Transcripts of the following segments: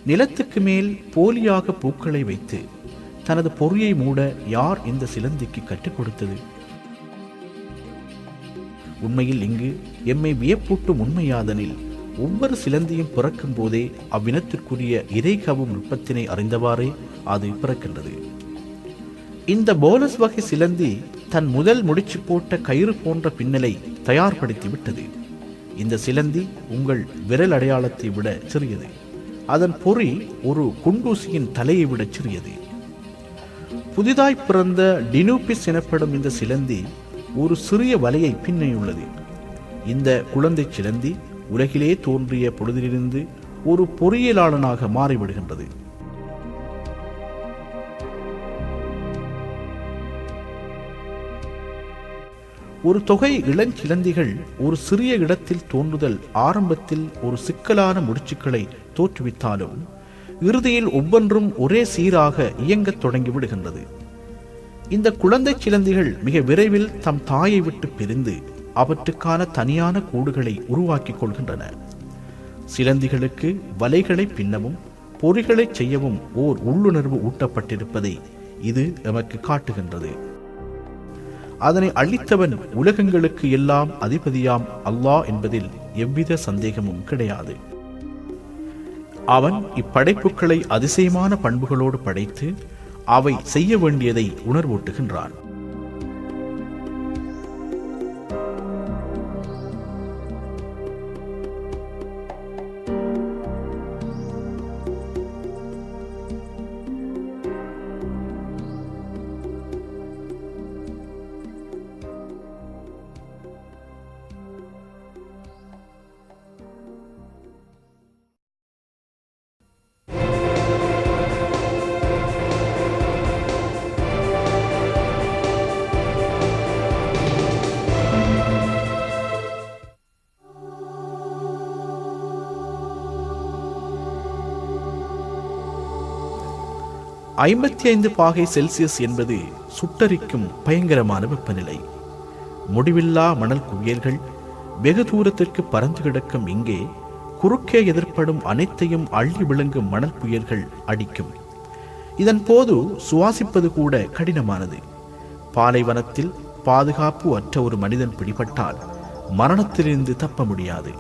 நிலத்துக்கு மேல் போலியாக பூக்களை வைத்து தனது பொறியை மூட யார் இந்த சிலந்திக்கு கற்றுக் கொடுத்தது? உண்மையில் இங்கு எம்மை வியப்பூட்டும் உண்மையாதனில் ஒவ்வொரு சிலந்தியும் பிறக்கும் போதே அவ்வினத்திற்குரிய இறைகவும் நுட்பத்தினை அறிந்தவாறே அது பிறக்கின்றது. இந்த போலஸ் வகை சிலந்தி தன் முதல் முடிச்சு போட்ட கயிறு போன்ற பின்னலை தயார்படுத்தி விட்டது. இந்த சிலந்தி உங்கள் விரல் அடையாளத்தை விட சிறியது. அதன் பொறி ஒரு குண்டூசியின் தலையை விட சிறியது. புதிதாய் பிறந்த டினூபிஸ் எனப்படும் இந்த சிலந்தி ஒரு சிறிய வலையை பின்னியுள்ளது. இந்த குழந்தை சிலந்தி உலகிலே தோன்றிய பொழுதிலிருந்து ஒரு பொறியியலாளனாக மாறிவிடுகின்றது. ஒரு தொகை இளஞ்சிலந்திகள் ஒரு சிறிய இடத்தில் தோன்றுதல் ஆரம்பத்தில் ஒரு சிக்கலான முடிச்சுக்களை தோற்றுவித்தாலும் இறுதியில் ஒவ்வொன்றும் ஒரே சீராக இயங்கத் தொடங்கி விடுகின்றது. இந்த குழந்தை சிலந்திகள் மிக விரைவில் தம் தாயை விட்டு பிரிந்து அவற்றுக்கான தனியான கூடுகளை உருவாக்கிக் கொள்கின்றன. சிலந்திகளுக்கு வலைகளை பின்னவும் பொறிகளை செய்யவும் ஓர் உள்ளுணர்வு ஊட்டப்பட்டிருப்பதை இது எமக்கு காட்டுகின்றது. அதனை அளித்தவன் உலகங்களுக்கு எல்லாம் அதிபதியாம் அல்லாஹ் என்பதில் எவ்வித சந்தேகமும் கிடையாது. அவன் இப்படைப்புகளை அதிசயமான பண்புகளோடு படைத்து அவை செய்ய வேண்டியதை உணர்வூட்டுகின்றான். -55°C என்பது சுட்டரிக்கும் பயங்கரமான வெப்பநிலை. முடிவில்லா மணல் குவியல்கள் வெகு தூரத்திற்கு பறந்து கிடக்கும் இங்கே குறுக்கே எதிர்ப்படும் அனைத்தையும் அள்ளி விழுங்கும் மணல் புயல்கள் அடிக்கும். இதன் போது சுவாசிப்பது கூட கடினமானது. பாலைவனத்தில் பாதுகாப்பு அற்ற ஒரு மனிதன் பிடிபட்டால் மரணத்திலிருந்து தப்ப முடியாது.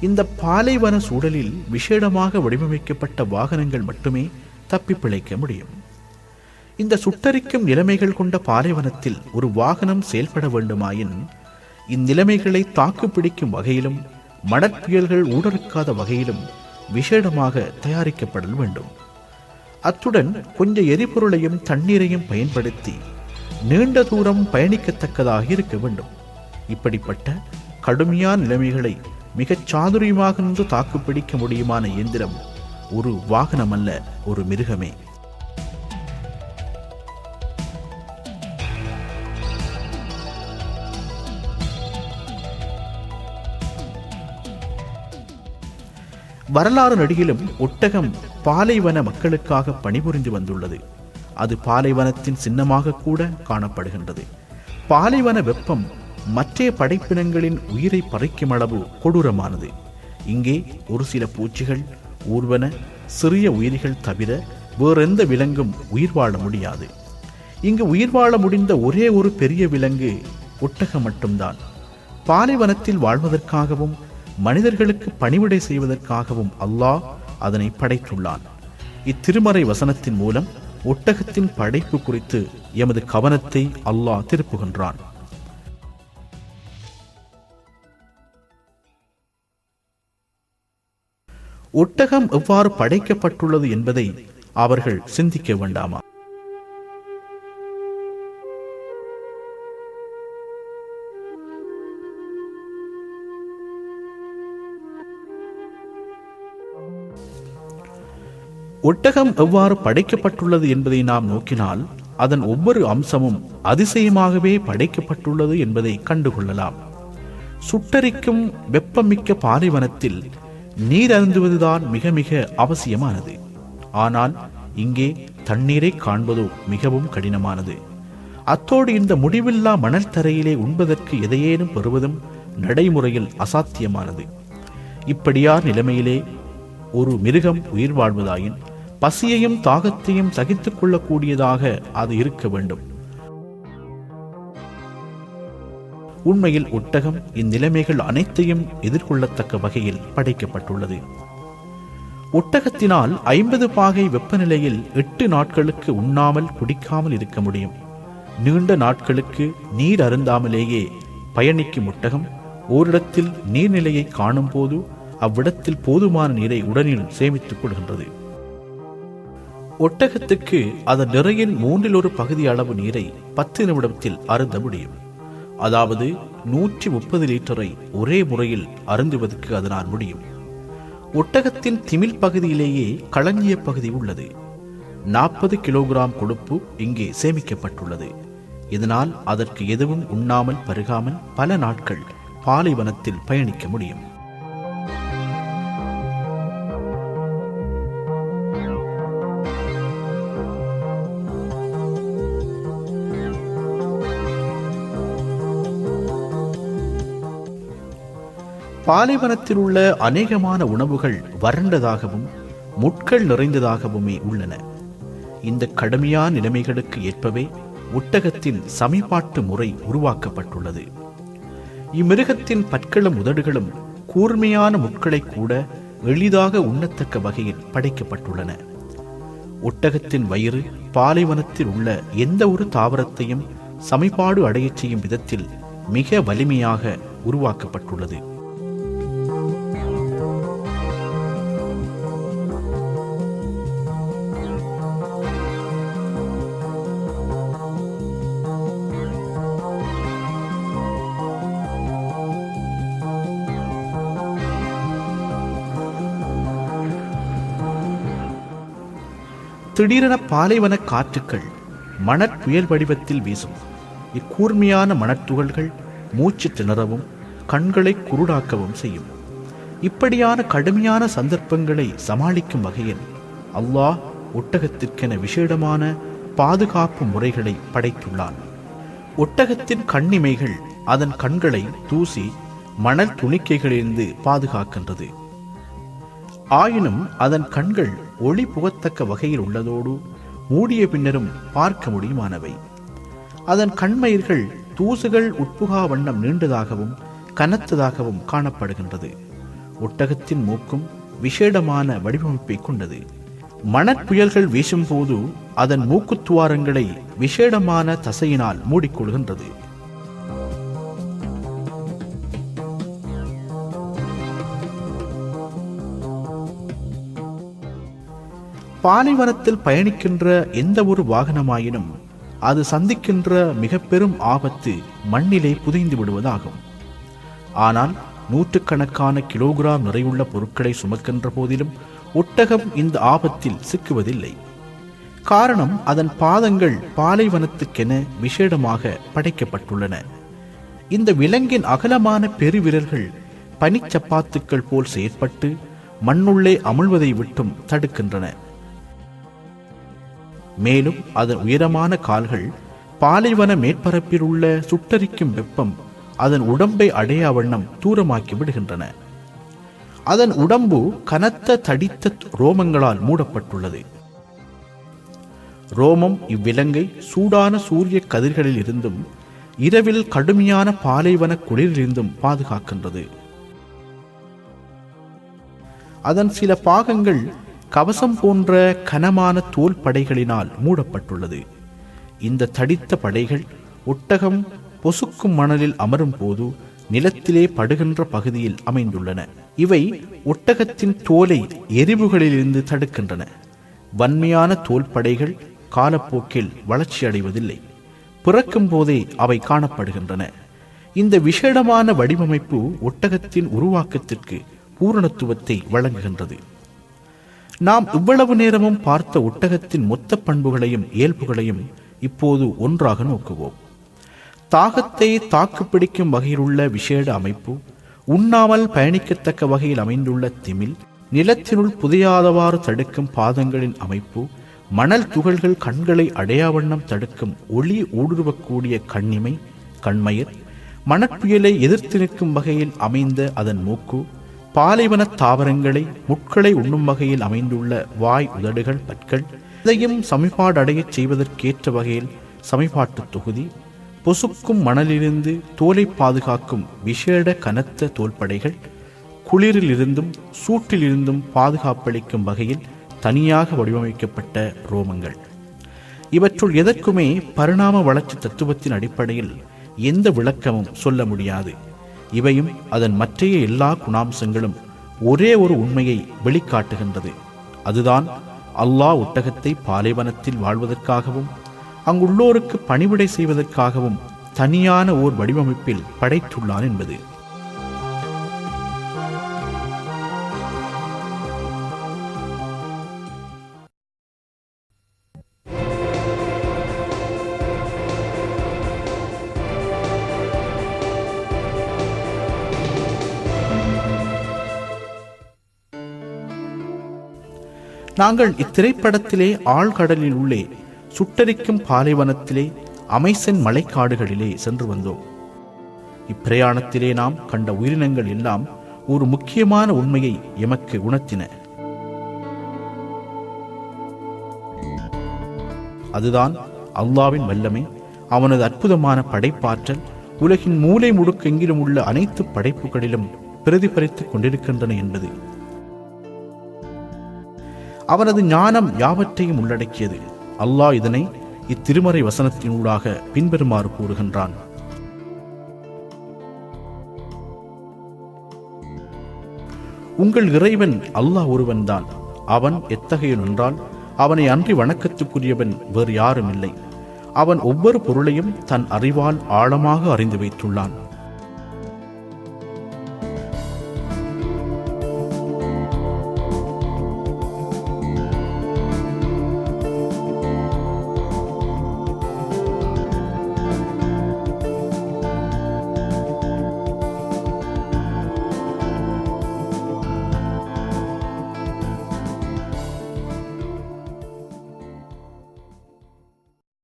இந்த பாலைவன சூழலில் விசேடமாக வடிவமைக்கப்பட்ட வாகனங்கள் மட்டுமே தப்பி பிழைக்க முடியும். இந்த சுட்டரிக்கும் நிலைமைகள் கொண்ட பாலைவனத்தில் ஒரு வாகனம் செயல்பட வேண்டுமாயின் இந்நிலைமைகளை தாக்குப்பிடிக்கும் வகையிலும் மணற்புயல்கள் ஊடறுக்காத வகையிலும் விசேடமாக தயாரிக்கப்படல் வேண்டும். அத்துடன் கொஞ்ச எரிபொருளையும் தண்ணீரையும் பயன்படுத்தி நீண்ட தூரம் பயணிக்கத்தக்கதாக இருக்க வேண்டும். இப்படிப்பட்ட கடுமையான நிலைமைகளை மிகச் சாதுரியமாக நின்று தாக்குப்பிடிக்க முடியுமான இயந்திரம் ஒரு வாகனம் அல்ல, ஒரு மிருகமே. வரலாறு நடிகிலும் ஒட்டகம் பாலைவன மக்களுக்காக பணிபுரிந்து வந்துள்ளது. அது பாலைவனத்தின் சின்னமாக கூட காணப்படுகின்றது. பாலைவன வெப்பம் மற்ற படைப்பினங்களின் உயிரை பறிக்கும் அளவு கொடூரமானது. இங்கே ஒரு சில பூச்சிகள், ஊர்வன, சிறிய உயிரிகள் தவிர வேறெந்த விலங்கும் உயிர் வாழ முடியாது. இங்கு உயிர் வாழ முடிந்த ஒரே ஒரு பெரிய விலங்கு ஒட்டகம் மட்டும்தான். பாலைவனத்தில் வாழ்வதற்காகவும் மனிதர்களுக்கு பணிவிடை செய்வதற்காகவும் அல்லாஹ் அதனை படைத்துள்ளான். இத்திருமறை வசனத்தின் மூலம் ஒட்டகத்தின் படைப்பு குறித்து எமது கவனத்தை அல்லாஹ் திருப்புகின்றான். ஒட்டகம் எவ்வாறு படைக்கப்பட்டுள்ளது என்பதை அவர்கள் சிந்திக்க வேண்டாமா? ஒட்டகம் எவ்வாறு படைக்கப்பட்டுள்ளது என்பதை நாம் நோக்கினால் அதன் ஒவ்வொரு அம்சமும் அதிசயமாகவே படைக்கப்பட்டுள்ளது என்பதை கண்டுகொள்ளலாம். சுட்டரிக்கும் வெப்பமிக்க பாலைவனத்தில் நீர் அருந்துவதுதான் மிக மிக அவசியமானது. ஆனால் இங்கே தண்ணீரை காண்பதோ மிகவும் கடினமானது. அத்தோடு இந்த முடிவில்லா மணல் தரையிலே உண்பதற்கு எதையேனும் பெறுவதும் நடைமுறையில் அசாத்தியமானது. இப்படியான நிலைமையிலே ஒரு மிருகம் உயிர் வாழ்வதாயின் பசியையும் தாகத்தையும் சகித்துக் கொள்ளக்கூடியதாக அது இருக்க வேண்டும். உண்மையில் ஒட்டகம் இந்நிலைமைகள் அனைத்தையும் எதிர்கொள்ளத்தக்க வகையில் படைக்கப்பட்டுள்ளது. ஒட்டகத்தினால் 50 பாகை வெப்பநிலையில் 8 நாட்களுக்கு உண்ணாமல் குடிக்காமல் இருக்க முடியும். நீண்ட நாட்களுக்கு நீர் அருந்தாமலேயே பயணிக்கும் ஒட்டகம் ஓரிடத்தில் நீர்நிலையை காணும் போது அவ்விடத்தில் போதுமான நீரை உடனில் சேமித்துக் கொள்கின்றது. ஒட்டகத்துக்கு அதன் நிறையின் 1/3 பகுதி அளவு நீரை 10 நிமிடத்தில் அருந்த முடியும். அதாவது 130 லிட்டரை ஒரே முறையில் அருந்துவதற்கு அதனால் முடியும். ஒட்டகத்தின் திமில் பகுதியிலேயே களஞ்சிய பகுதி உள்ளது. 40 கிலோகிராம் கொழுப்பு இங்கே சேமிக்கப்பட்டுள்ளது. இதனால் அதற்கு எதுவும் உண்ணாமல் பருகாமல் பல நாட்கள் பாலைவனத்தில் பயணிக்க முடியும். பாலைவனத்தில் உள்ள அநேகமான உணவுகள் வறண்டதாகவும் முட்கள் நிறைந்ததாகவுமே உள்ளன. இந்த கடுமையான நிலைமைகளுக்கு ஏற்பவே ஒட்டகத்தின் சமீபாட்டு முறை உருவாக்கப்பட்டுள்ளது. இம்மிருகத்தின் பற்களும் உதடுகளும் கூர்மையான முட்களை கூட எளிதாக உண்ணத்தக்க வகையில் படைக்கப்பட்டுள்ளன. ஒட்டகத்தின் வயிறு பாலைவனத்தில் உள்ள எந்த ஒரு தாவரத்தையும் சமீபாடு அடையச் செய்யும் விதத்தில் மிக வலிமையாக உருவாக்கப்பட்டுள்ளது. திடீரென பாலைவன காற்றுக்கள் மணற்புயல் வடிவத்தில் வீசும். இக்கூர்மையான மணத்துகள்கள் மூச்சு திணறவும் கண்களை குருடாக்கவும் செய்யும். இப்படியான கடுமையான சந்தர்ப்பங்களை சமாளிக்கும் வகையில் அல்லாஹ் ஒட்டகத்திற்கென விசேடமான பாதுகாப்பு முறைகளை படைத்துள்ளான். ஒட்டகத்தின் கண்ணிமைகள் அதன் கண்களை தூசி மணல் துணிக்கைகளிலிருந்து பாதுகாக்கின்றது. ஆயினும் அதன் கண்கள் ஒளி புகத்தக்க வகையில் உள்ளதோடு மூடிய பின்னரும் பார்க்க முடியுமானவை. அதன் கண்மயிர்கள் தூசுகள் உட்புகா வண்ணம் நீண்டதாகவும் கனத்ததாகவும் காணப்படுகின்றது. ஒட்டகத்தின் மூக்கும் விசேடமான வடிவமைப்பை கொண்டது. மணற்புயல்கள் வீசும் போது அதன் மூக்குத்துவாரங்களை விசேடமான தசையினால் மூடிக்கொள்கின்றது. பாலைவனத்தில் பயணிக்கின்ற எந்த ஒரு வாகனமாயினும் அது சந்திக்கின்ற மிக பெரும் ஆபத்து மண்ணிலே புதைந்து விடுவதாகும். ஆனால் 100கணக்கான கிலோகிராம் நிறையுள்ள பொருட்களை சுமக்கின்ற போதிலும் ஒட்டகம் இந்த ஆபத்தில் சிக்குவதில்லை. காரணம் அதன் பாதங்கள் பாலைவனத்துக்கென விசேடமாக படைக்கப்பட்டுள்ளன. இந்த விலங்கின் அகலமான பெருவிரல்கள் பனிச்சப்பாத்துக்கள் போல் செயற்பட்டு மண்ணுள்ளே அமிழ்வதை விட்டும் தடுக்கின்றன. மேலும் அதன் உயரமான கால்கள் பாலைவன மேற்பரப்பில் உள்ள சுட்டரிக்கும் வெப்பம் அதன் உடம்பை அடையா வண்ணம் தூரமாக்கி விடுகின்றன. அதன் உடம்பு கனத்த தடித்த ரோமங்களால் மூடப்பட்டுள்ளது. ரோமம் இவ்விலங்கை சூடான சூரிய கதிர்களில் இருந்தும் இரவில் கடுமையான பாலைவன குளிரிலிருந்தும் பாதுகாக்கின்றது. அதன் சில பாகங்கள் கவசம் போன்ற கனமான தோல் படைகளினால் மூடப்பட்டுள்ளது. இந்த தடித்த படைகள் ஒட்டகம் பொசுக்கும் மணலில் அமரும் போது நிலத்திலே படுகின்ற பகுதியில் அமைந்துள்ளன. இவை ஒட்டகத்தின் தோலை எரிவுகளிலிருந்து தடுக்கின்றன. வன்மையான தோல் படைகள் காலப்போக்கில் வளர்ச்சி அடைவதில்லை. பிறக்கும் போதே அவை காணப்படுகின்றன. இந்த விசேடமான வடிவமைப்பு ஒட்டகத்தின் உருவாக்கத்திற்கு பூரணத்துவத்தை வழங்குகின்றது. நாம் இவ்வளவு நேரமும் பார்த்த ஒட்டகத்தின் மொத்த பண்புகளையும் இயல்புகளையும் இப்போது ஒன்றாக நோக்குவோம். தாகத்தை தாக்குப்பிடிக்கும் வகையில் உள்ள விசேட அமைப்பு, உண்ணாமல் பயணிக்கத்தக்க வகையில் அமைந்துள்ள திமில், நிலத்தினுள் புதையாதவாறு தடுக்கும் பாதங்களின் அமைப்பு, மணல் துகள்கள் கண்களை அடையாவண்ணம் தடுக்கும் ஒளி ஊடுருவக்கூடிய கண்ணிமை கண்மயிர், மணற்புயலை எதிர்த்து நிற்கும் வகையில் அமைந்த அதன் மூக்கு, பாலைவன தாவரங்களை முட்களை உண்ணும் வகையில் அமைந்துள்ள வாய், உதடுகள், பற்கள், இதையும் சமிபாடடையச் செய்வதற்கேற்ற வகையில் சமிபாட்டு தொகுதி, பொசுக்கும் மணலிலிருந்து தோலை பாதுகாக்கும் விசேட கனத்த தோள்படைகள், குளிரிலிருந்தும் சூட்டிலிருந்தும் பாதுகாப்பளிக்கும் வகையில் தனியாக வடிவமைக்கப்பட்ட ரோமங்கள். இவற்றுள் எதற்குமே பரிணாம வளர்ச்சி தத்துவத்தின் அடிப்படையில் எந்த விளக்கமும் சொல்ல முடியாது. இவையும் அதன் மற்றைய எல்லா குணாம்சங்களும் ஒரே ஒரு உண்மையை வெளிக்காட்டுகின்றது. அதுதான் அல்லாஹ் ஒட்டகத்தை பாலைவனத்தில் வாழ்வதற்காகவும் அங்குள்ளோருக்கு பணிவிடை செய்வதற்காகவும் தனியான ஓர் வடிவமைப்பில் படைத்துள்ளான் என்பது. நாங்கள் இத்திரைப்படத்திலே ஆழ்கடலில் உள்ளே சுட்டரிக்கும் பாலைவனத்திலே அமேசன் மலைக்காடுகளிலே சென்று வந்தோம். இப்பிரயாணத்திலே நாம் கண்ட உயிரினங்கள் எல்லாம் ஒரு முக்கியமான உண்மையை எமக்கு உணர்த்தின. அதுதான் அல்லாஹ்வின் வல்லமை, அவனது அற்புதமான படைப்பாற்றல் உலகின் மூலை முடுக்கெங்கிலும் உள்ள அனைத்து படைப்புகளிலும் பிரதிபலித்துக் கொண்டிருக்கின்றன என்பது. அவனது ஞானம் யாவற்றையும் உள்ளடக்கியது. அல்லாஹ் இதனை இத்திருமறை வசனத்தினூடாக பின்வருமாறு கூறுகின்றான். உங்கள் இறைவன் அல்லாஹ் ஒருவன்தான். அவன் எத்தகையன் என்றால் அவனை அன்றி வணக்கத்துக்குரியவன் வேறு யாரும் இல்லை. அவன் ஒவ்வொரு பொருளையும் தன் அறிவால் ஆழமாக அறிந்து வைத்துள்ளான்.